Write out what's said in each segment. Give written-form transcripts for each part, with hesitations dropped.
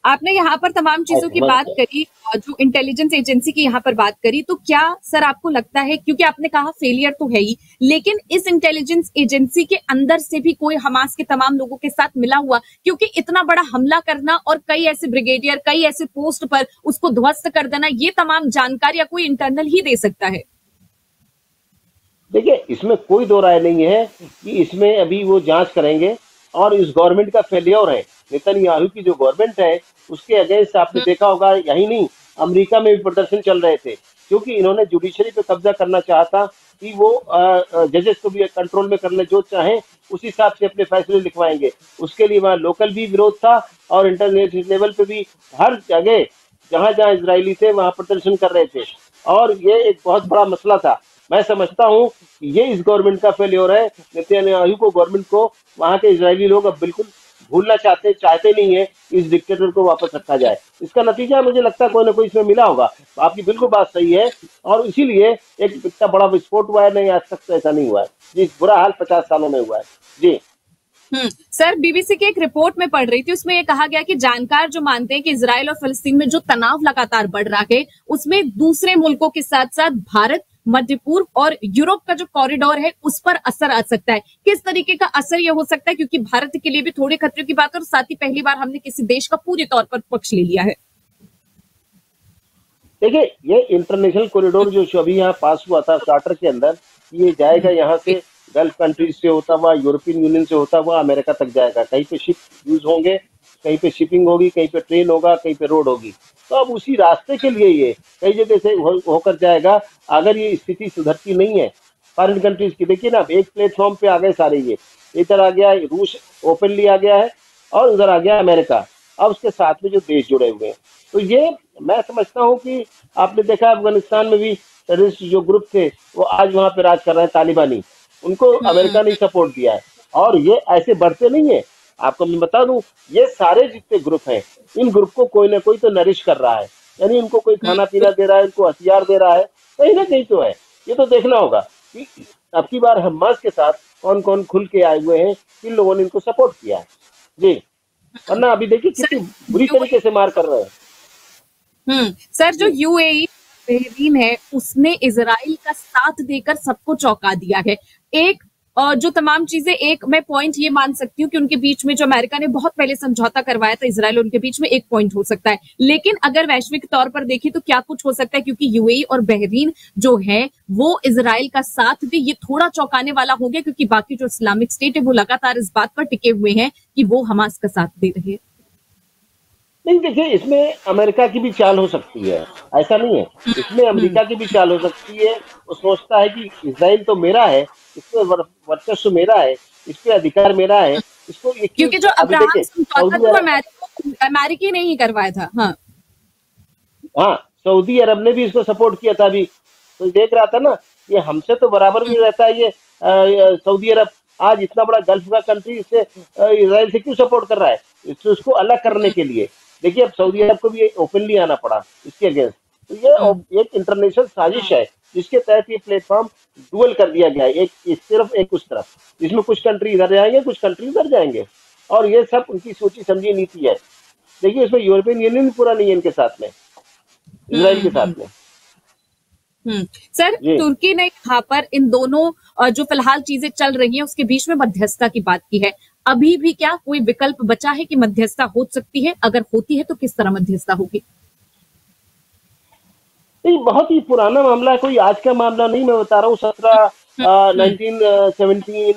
आपने यहाँ पर तमाम चीजों की बात करी और जो इंटेलिजेंस एजेंसी की यहाँ पर बात करी, तो क्या सर आपको लगता है, क्योंकि आपने कहा फेलियर तो है ही, लेकिन इस इंटेलिजेंस एजेंसी के अंदर से भी कोई हमास के तमाम लोगों के साथ मिला हुआ, क्योंकि इतना बड़ा हमला करना और कई ऐसे ब्रिगेडियर, कई ऐसे पोस्ट पर उसको ध्वस्त कर देना, ये तमाम जानकारियां कोई इंटरनल ही दे सकता है। देखिए, इसमें कोई दो राय नहीं है कि इसमें अभी वो जांच करेंगे और इस गवर्नमेंट का फेलियर है। नेतन्याहू की जो गवर्नमेंट है उसके अगेंस्ट आपने देखा होगा, यही नहीं अमेरिका में भी प्रदर्शन चल रहे थे, क्योंकि इन्होंने जुडिशरी पे कब्जा करना चाहा था कि वो जजेस को भी कंट्रोल में करने जो चाहें उस हिसाब से अपने फैसले लिखवाएंगे। उसके लिए वहाँ लोकल भी विरोध था और इंटरनेशनल लेवल पे भी हर जगह जहाँ जहाँ इजरायली थे वहाँ प्रदर्शन कर रहे थे, और ये एक बहुत बड़ा मसला था। मैं समझता हूँ कि ये इस गवर्नमेंट का फेलियर है। नेतन्याहू को, गवर्नमेंट को, वहाँ के इजरायली लोग अब बिल्कुल भूलना चाहते नहीं है इस डिक्टेटर को वापस रखा जाए। इसका नतीजा मुझे लगता है कोई ना कोई इसमें मिला होगा। आपकी बिल्कुल बात सही है, और इसीलिए एक इतना बड़ा विस्फोट हुआ है। नहीं, आज तक तो ऐसा नहीं हुआ है। जी, बुरा हाल 50 सालों में हुआ है। जी सर, बीबीसी की एक रिपोर्ट में पढ़ रही थी, उसमें ये कहा गया कि जानकार जो मानते हैं कि इजराइल और फिलिस्तीन में जो तनाव लगातार बढ़ रहा है, उसमें दूसरे मुल्कों के साथ साथ भारत, मध्य पूर्व और यूरोप का जो कॉरिडोर है उस पर असर आ सकता है। किस तरीके का असर यह हो सकता है, क्योंकि भारत के लिए भी थोड़े खतरे की बात है और साथ ही पहली बार हमने किसी देश का पूरी तौर पर पक्ष ले लिया है। देखिए, ये इंटरनेशनल कॉरिडोर जो अभी यहाँ पास हुआ था चार्टर के अंदर, ये जाएगा यहाँ से गल्फ कंट्रीज से होता हुआ, यूरोपियन यूनियन से होता हुआ अमेरिका तक जाएगा। कहीं पे शिप यूज होंगे, कहीं पे शिपिंग होगी, कहीं पे ट्रेन होगा, कहीं पे रोड होगी। तो अब उसी रास्ते के लिए ये कई जगह से होकर जाएगा। अगर ये स्थिति सुधरती नहीं है फॉरेन कंट्रीज की, देखिए ना, एक प्लेटफॉर्म पे आ गए सारे। ये इधर आ गया रूस, ओपनली आ गया है, और उधर आ गया अमेरिका। अब उसके साथ में जो देश जुड़े हुए हैं, तो ये मैं समझता हूँ कि आपने देखा अफगानिस्तान में भी टेररिस्ट जो ग्रुप थे वो आज वहाँ पे राज कर रहे हैं, तालिबानी। उनको अमेरिका ने सपोर्ट दिया है, और ये ऐसे बढ़ते नहीं है। आपको मैं बता दूं, ये सारे जितने ग्रुप हैं, इन ग्रुप को कोई ना कोई तो नरिश कर रहा है, यानी इनको कोई खाना पीना दे रहा है, इनको हथियार दे रहा है, कहीं ना कहीं तो है। ये तो देखना होगा कि अब की बार हमास के साथ कौन कौन खुल के आए हुए हैं, किन लोगों ने इनको सपोर्ट किया है। जी, वरना अभी देखिए कितनी बुरी तरीके से मार कर रहे हैं। सर, जो यूएई बहरीन है उसने इजराइल का साथ देकर सबको चौंका दिया है। एक जो तमाम चीजें, एक मैं पॉइंट ये मान सकती हूँ कि उनके बीच में जो अमेरिका ने बहुत पहले समझौता करवाया था इजराइल और उनके बीच में, एक पॉइंट हो सकता है। लेकिन अगर वैश्विक तौर पर देखें तो क्या कुछ हो सकता है, क्योंकि यूएई और बहरीन जो है वो इजराइल का साथ दे, ये थोड़ा चौंकाने वाला हो गया, क्योंकि बाकी जो इस्लामिक स्टेट है वो लगातार इस बात पर टिके हुए हैं कि वो हमास का साथ दे रहे हैं। नहीं, देखिए, इसमें अमेरिका की भी चाल हो सकती है, ऐसा नहीं है। इसमें अमेरिका की भी चाल हो सकती है। वो सोचता है कि इजराइल तो मेरा है, इस पे वर्चस्व मेरा है, इस पे अधिकार मेरा है, इसको क्योंकि जो अब्राहम समझौता था वो अमेरिकी ने ही करवाया था। हाँ, सऊदी अरब ने भी इसको सपोर्ट किया था। अभी तो देख रहा था ना, ये हमसे तो बराबर भी रहता है। ये सऊदी अरब आज इतना बड़ा गल्फ का कंट्री, इससे इजराइल से क्यों सपोर्ट कर रहा है? इसको अलग करने के लिए। देखिए, अब सऊदी अरब को भी ओपनली आना पड़ा इसके अगेंस्ट। तो ये एक इंटरनेशनल साजिश है जिसके तहत ये प्लेटफॉर्म डुअल कर दिया गया है, एक इस तरफ एक उस तरफ, जिसमें कुछ कंट्री इधर जाएंगे, कुछ कंट्री उधर जाएंगे, और ये सब उनकी सोची समझी नीति है। देखिए, इसमें यूरोपियन यूनियन पूरा नहीं है इनके साथ में, इजराइल के साथ में। सर, तुर्की ने यहाँ पर इन दोनों जो फिलहाल चीजें चल रही हैं उसके बीच में मध्यस्थता की बात की है। अभी भी क्या कोई विकल्प बचा है कि मध्यस्थता हो सकती है? अगर होती है तो किस तरह मध्यस्थता होगी? नहीं, बहुत ही पुराना मामला है, कोई आज का मामला नहीं। मैं बता रहा हूँ 1917,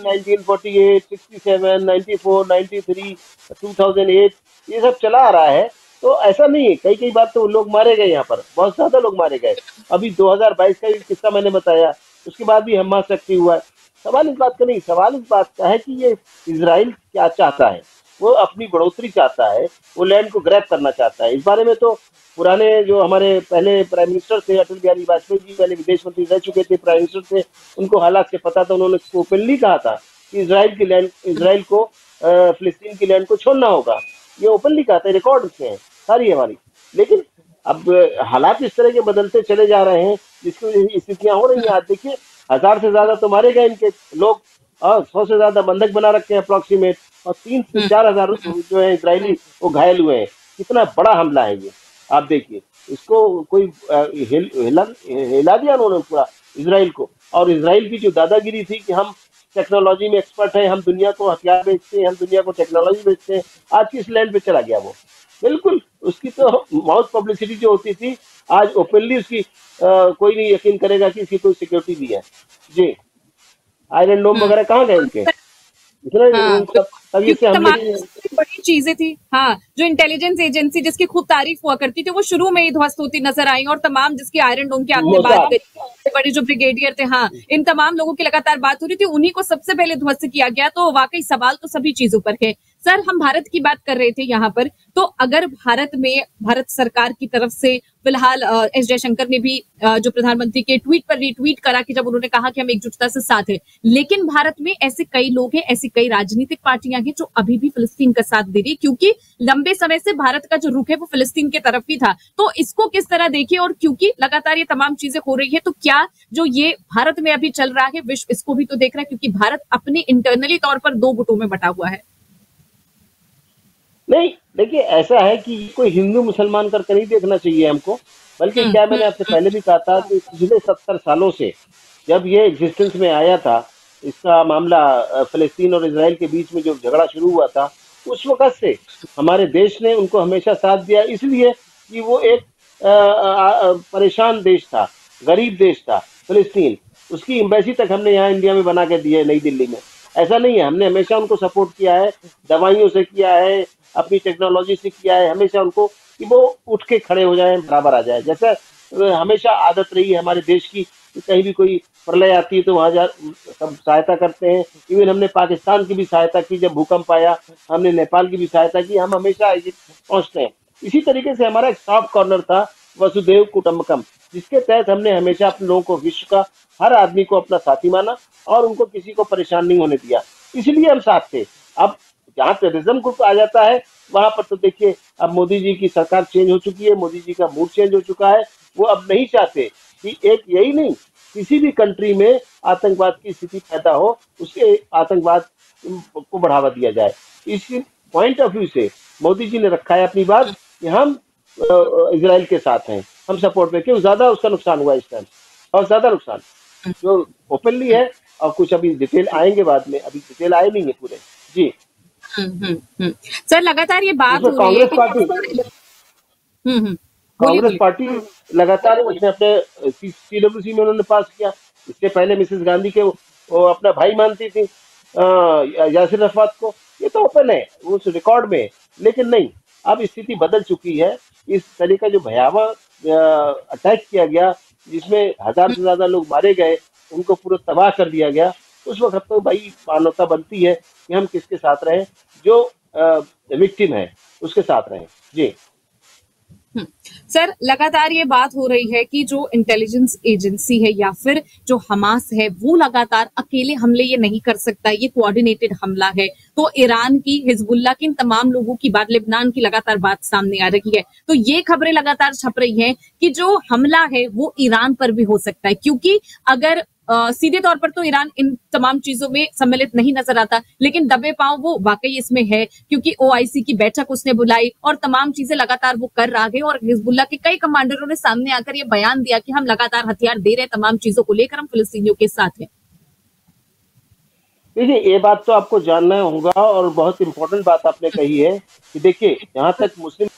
1948, 67, 94, 93, 2008, ये सब चला आ रहा है। तो ऐसा नहीं है, कई बार तो लोग मारे गए, यहाँ पर बहुत ज्यादा लोग मारे गए। अभी 2022 का किस्सा मैंने बताया, उसके बाद भी हमास एक्टिव हुआ है। सवाल इस बात का नहीं, सवाल इस बात का है कि ये इजराइल क्या चाहता है। वो अपनी बढ़ोतरी चाहता है, वो लैंड को ग्रैब करना चाहता है। इस बारे में तो पुराने जो हमारे पहले प्राइम मिनिस्टर थे, अटल बिहारी वाजपेयी जी पहले विदेश मंत्री रह चुके थे, प्राइम मिनिस्टर थे, उनको हालात से पता था। उन्होंने ओपनली कहा था कि इजराइल को फिलिस्तीन की लैंड को छोड़ना होगा। ये ओपनली कहा था, रिकॉर्ड में है सारी हमारी। लेकिन अब हालात इस तरह के बदलते चले जा रहे हैं जिसकी स्थितियां हो रही हैं। आज देखिए, 1000 से ज्यादा तो मारे गए इनके लोग, और 100 से ज्यादा बंधक बना रखे हैं अप्रोक्सीमेट, और 3 से 4 हजार जो है इजरायली वो घायल हुए हैं। कितना बड़ा हमला है ये। आप देखिए, इसको कोई हिला दिया उन्होंने पूरा इसराइल को। और इसराइल की जो दादागिरी थी कि हम टेक्नोलॉजी में एक्सपर्ट हैं, हम दुनिया को हथियार बेचते हैं, हम दुनिया को टेक्नोलॉजी बेचते हैं, आज किस लैंड पे चला गया वो। बिल्कुल, उसकी तो माउथ पब्लिसिटी जो होती थी, आज ओपनली उसकी कोई नहीं यकीन करेगा कि इसकी कोई सिक्योरिटी भी है। जी, आयरन डोम हम्म। वगैरह कहाँ गए उनके, इतने हाँ, सब तभी क्योंकि से हमले तमाम सबसे बड़ी चीजें थी। हाँ, जो इंटेलिजेंस एजेंसी जिसकी खूब तारीफ हुआ करती थी वो शुरू में ही ध्वस्त होती नजर आई, और तमाम जिसकी आयरन डोम की आपने बात मोसाद। करी, सबसे बड़े जो ब्रिगेडियर थे, हाँ, इन तमाम लोगों की लगातार बात हो रही थी, उन्हीं को सबसे पहले ध्वस्त किया गया। तो वाकई सवाल तो सभी चीजों पर है। सर, हम भारत की बात कर रहे थे यहाँ पर, तो अगर भारत में भारत सरकार की तरफ से फिलहाल एस जयशंकर ने भी जो प्रधानमंत्री के ट्वीट पर रीट्वीट करा कि जब उन्होंने कहा कि हम एकजुटता से साथ है, लेकिन भारत में ऐसे कई लोग हैं, ऐसी कई राजनीतिक पार्टियां हैं जो अभी भी फिलिस्तीन का साथ दे रही, क्योंकि लंबे समय से भारत का जो रुख है वो फिलिस्तीन की तरफ ही था। तो इसको किस तरह देखिए, और क्योंकि लगातार ये तमाम चीजें हो रही है, तो क्या जो ये भारत में अभी चल रहा है, विश्व इसको भी तो देख रहा है, क्योंकि भारत अपने इंटरनली तौर पर दो गुटों में बटा हुआ है। नहीं, देखिए ऐसा है कि कोई हिंदू मुसलमान करके नहीं देखना चाहिए हमको, बल्कि क्या मैंने आपसे पहले भी कहा था कि पिछले 70 सालों से जब ये एग्जिस्टेंस में आया था, इसका मामला फिलिस्तीन और इसराइल के बीच में जो झगड़ा शुरू हुआ था, उस वक़्त से हमारे देश ने उनको हमेशा साथ दिया, इसलिए कि वो एक परेशान देश था, गरीब देश था फिलिस्तीन। उसकी एम्बेसी तक हमने यहाँ इंडिया में बना के दी है, नई दिल्ली में। ऐसा नहीं है, हमने हमेशा उनको सपोर्ट किया है, दवाइयों से किया है, अपनी टेक्नोलॉजी से किया है, हमेशा उनको कि वो उठ के खड़े हो जाएं, बराबर आ जाए। जैसे हमेशा आदत रही है हमारे देश की कि कहीं भी कोई प्रलय आती है तो वहाँ जा सब सहायता करते हैं। इवन हमने पाकिस्तान की भी सहायता की, जब भूकंप आया हमने नेपाल की भी सहायता की, हम हमेशा आगे पहुँचते हैं। इसी तरीके से हमारा एक सॉफ्ट कॉर्नर था, वसुदेव कुटुंबकम, जिसके तहत हमने हमेशा अपने लोगों को, विश्व का हर आदमी को अपना साथी माना और उनको किसी को परेशान नहीं होने दिया, इसलिए हम साथ थे। अब जहाँ टेररिज्म ग्रुप आ जाता है वहां पर तो देखिए, अब मोदी जी की सरकार चेंज हो चुकी है, मोदी जी का मूड चेंज हो चुका है। वो अब नहीं चाहते कि एक यही नहीं, किसी भी कंट्री में आतंकवाद की स्थिति पैदा हो, उसके आतंकवाद को बढ़ावा दिया जाए। इस पॉइंट ऑफ व्यू से मोदी जी ने रखा है अपनी बात कि हम इसराइल के साथ हैं, हम सपोर्ट में। क्यों ज्यादा उसका नुकसान हुआ इस टाइम, और ज्यादा नुकसान जो ओपनली है, और कुछ अभी डिटेल आएंगे बाद में, अभी डिटेल आए नहीं है पूरे। जी, सर, लगातार ये बात उसमें हो रही है कांग्रेस कि पार्टी, बोलिए कांग्रेस बोलिए। पार्टी लगातार उसने अपने सीडब्ल्यूसी में उन्होंने पास किया। इससे पहले मिसेस गांधी के वो अपना भाई मानती थी यासिर अरफात को। ये तो ओपन है, उस रिकॉर्ड में। लेकिन नहीं, अब स्थिति बदल चुकी है। इस तरह का जो भयावह अटैक किया गया, जिसमें 1000 से ज्यादा लोग मारे गए, उनको पूरा तबाह कर दिया गया, उस वक्त तो भाई मानवता बनती है कि हम किसके साथ रहें, जो विक्टिम है उसके साथ रहें। जी, सर, लगातार ये बात हो रही है कि जो इंटेलिजेंस एजेंसी है या फिर जो हमास है, वो लगातार अकेले हमले ये नहीं कर सकता, ये कोऑर्डिनेटेड हमला है। तो ईरान की, हिजबुल्लाह की, इन तमाम लोगों की बात, लेबनान की लगातार बात सामने आ रही है। तो ये खबरें लगातार छप रही हैं कि जो हमला है वो ईरान पर भी हो सकता है, क्योंकि अगर सीधे तौर पर तो ईरान इन तमाम चीजों में सम्मिलित नहीं नजर आता, लेकिन दबे पांव वो वाकई इसमें है, क्योंकि ओआईसी की बैठक उसने बुलाई और तमाम चीजें लगातार वो कर रहा है। और हिजबुल्लाह के कई कमांडरों ने सामने आकर ये बयान दिया कि हम लगातार हथियार दे रहे हैं, तमाम चीजों को लेकर हम फिलिस्तीनियों के साथ हैं। देखिए ये बात तो आपको जानना होगा, और बहुत इंपॉर्टेंट बात आपने कही है कि देखिए, जहां तक मुस्लिम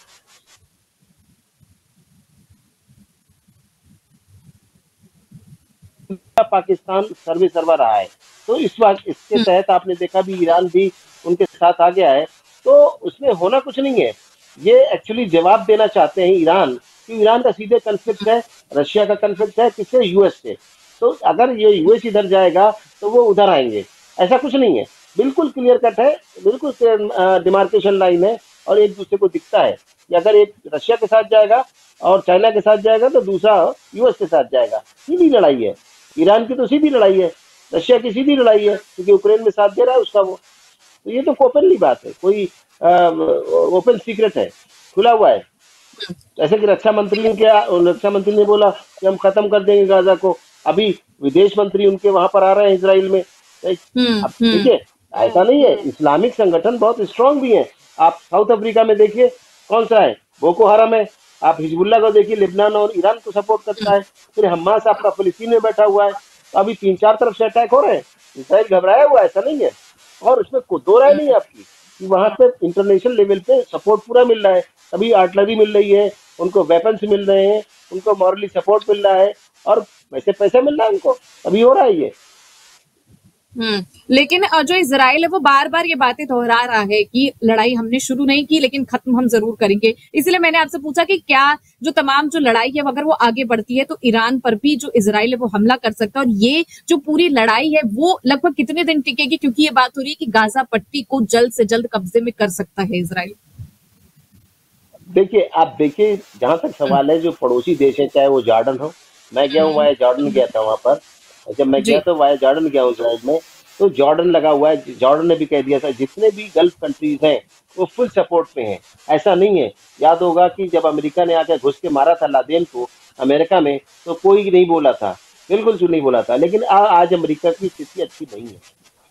पाकिस्तान सर्वे सर्वा रहा है, तो इस वक्त इसके तहत आपने देखा भी ईरान भी उनके साथ आ गया है। तो उसमें होना कुछ नहीं है, ये एक्चुअली जवाब देना चाहते हैं ईरान, कि ईरान का सीधे कन्फ्लिक्ट है, रशिया का कन्फ्लिक्ट है, किससे, यूएस से। तो अगर ये यूएस इधर जाएगा तो वो उधर आएंगे, ऐसा कुछ नहीं है। बिल्कुल क्लियर कट है, बिल्कुल डिमार्केशन लाइन है, और एक दूसरे को दिखता है कि अगर एक रशिया के साथ जाएगा और चाइना के साथ जाएगा तो दूसरा यूएस के साथ जाएगा। सीधी लड़ाई है, ईरान की तो सीधी लड़ाई है, रशिया की सीधी लड़ाई है, क्योंकि यूक्रेन में साथ दे रहा है उसका वो। तो ये तो ओपनली बात है, कोई ओपन सीक्रेट है, खुला हुआ है। जैसे कि रक्षा मंत्री ने बोला कि हम खत्म कर देंगे गाजा को, अभी विदेश मंत्री उनके वहां पर आ रहे हैं इसराइल में। अब देखिए, ऐसा नहीं है, इस्लामिक संगठन बहुत स्ट्रांग भी है। आप साउथ अफ्रीका में देखिए, कौन सा है? बोको हराम है। आप हिजबुल्लाह को देखिए, लेबनान और ईरान को सपोर्ट करता है। फिर हमास आपका फिलिस्तीन में बैठा हुआ है। तो अभी 3-4 तरफ से अटैक हो रहे हैं। इसराइल घबराया हुआ है, ऐसा नहीं है। और उसमें कोई दो राय नहीं है आपकी कि वहां पे इंटरनेशनल लेवल पे सपोर्ट पूरा मिल रहा है। अभी आर्टिलरी मिल रही है, उनको वेपन्स मिल रहे हैं, उनको मॉरली सपोर्ट मिल रहा है, और वैसे पैसा मिल रहा है उनको। अभी हो रहा है ये। लेकिन जो इजराइल है वो बार बार ये बातें दोहरा रहा है कि लड़ाई हमने शुरू नहीं की लेकिन खत्म हम जरूर करेंगे। इसलिए मैंने आपसे पूछा कि क्या जो तमाम जो लड़ाई है अगर वो आगे बढ़ती है तो ईरान पर भी जो इजराइल है वो हमला कर सकता है, और ये जो पूरी लड़ाई है वो लगभग कितने दिन टिकेगी, क्योंकि ये बात हो रही है कि गाजा पट्टी को जल्द से जल्द कब्जे में कर सकता है इजराइल। देखिए, आप देखिए, जहां तक सवाल है, जो पड़ोसी देश है, चाहे वो जॉर्डन हो, मैं गया हूँ वाया जॉर्डन, गया था वहां पर। जब मैं गया जी। तो वाया जॉर्डन गया हूँ इसराइल में। तो जॉर्डन लगा हुआ है, जॉर्डन ने भी कह दिया था जितने भी गल्फ कंट्रीज हैं वो फुल सपोर्ट में हैं। ऐसा नहीं है, याद होगा कि जब अमेरिका ने आकर घुस के मारा था लादेन को अमेरिका में, तो कोई नहीं बोला था, बिल्कुल क्यों नहीं बोला था। लेकिन आज अमेरिका की स्थिति अच्छी नहीं है,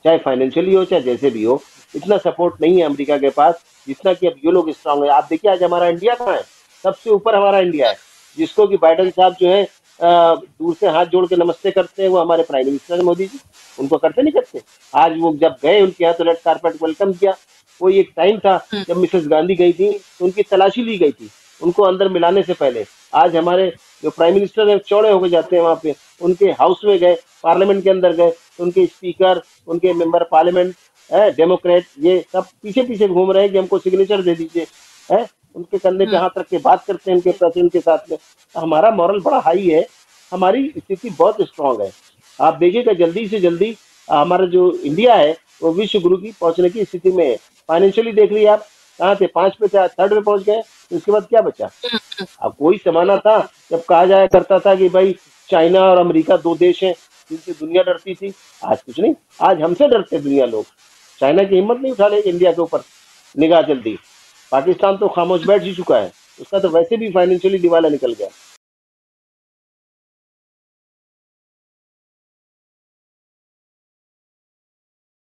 चाहे फाइनेंशियली हो चाहे जैसे भी हो। इतना सपोर्ट नहीं है अमेरिका के पास जितना कि अब ये लोग स्ट्रांग है। आप देखिए आज हमारा इंडिया कहाँ है? सबसे ऊपर हमारा इंडिया है, जिसको कि बाइडन साहब जो है दूर से हाथ जोड़ के नमस्ते करते हैं, वो हमारे प्राइम मिनिस्टर हैं मोदी जी। उनको करते नहीं करते? आज वो जब गए उनके यहाँ तो रेड कारपेट वेलकम किया। वो एक टाइम था जब मिसेस गांधी गई थी तो उनकी तलाशी ली गई थी उनको अंदर मिलाने से पहले। आज हमारे जो प्राइम मिनिस्टर है चौड़े होके जाते हैं वहां पे, उनके हाउस में गए, पार्लियामेंट के अंदर गए तो उनके स्पीकर, उनके मेंबर पार्लियामेंट है डेमोक्रेट, ये सब पीछे पीछे घूम रहे हैं कि हमको सिग्नेचर दे दीजिए। है, उनके कंधे पे हाथ रख के बात करते हैं उनके प्रेसिडेंट के साथ में। तो हमारा मॉरल बड़ा हाई है, हमारी स्थिति बहुत स्ट्रांग है। आप देखिएगा जल्दी से जल्दी हमारा जो इंडिया है वो विश्व गुरु की पहुंचने की स्थिति में है। फाइनेंशियली देख लीजिए आप, कहाँ थे? 5 पे थे, 3rd पे पहुंच गए। तो उसके बाद क्या बचा? अब कोई जमाना था जब कहा जाया करता था कि भाई चाइना और अमेरिका 2 देश हैं जिनसे दुनिया डरती थी। आज कुछ नहीं, आज हमसे डरते दुनिया लोग। चाइना की हिम्मत नहीं उठा लेगी इंडिया के ऊपर निगाह जल्दी। पाकिस्तान तो खामोश बैठ ही चुका है, उसका तो वैसे भी फाइनेंशियली दिवाला निकल गया।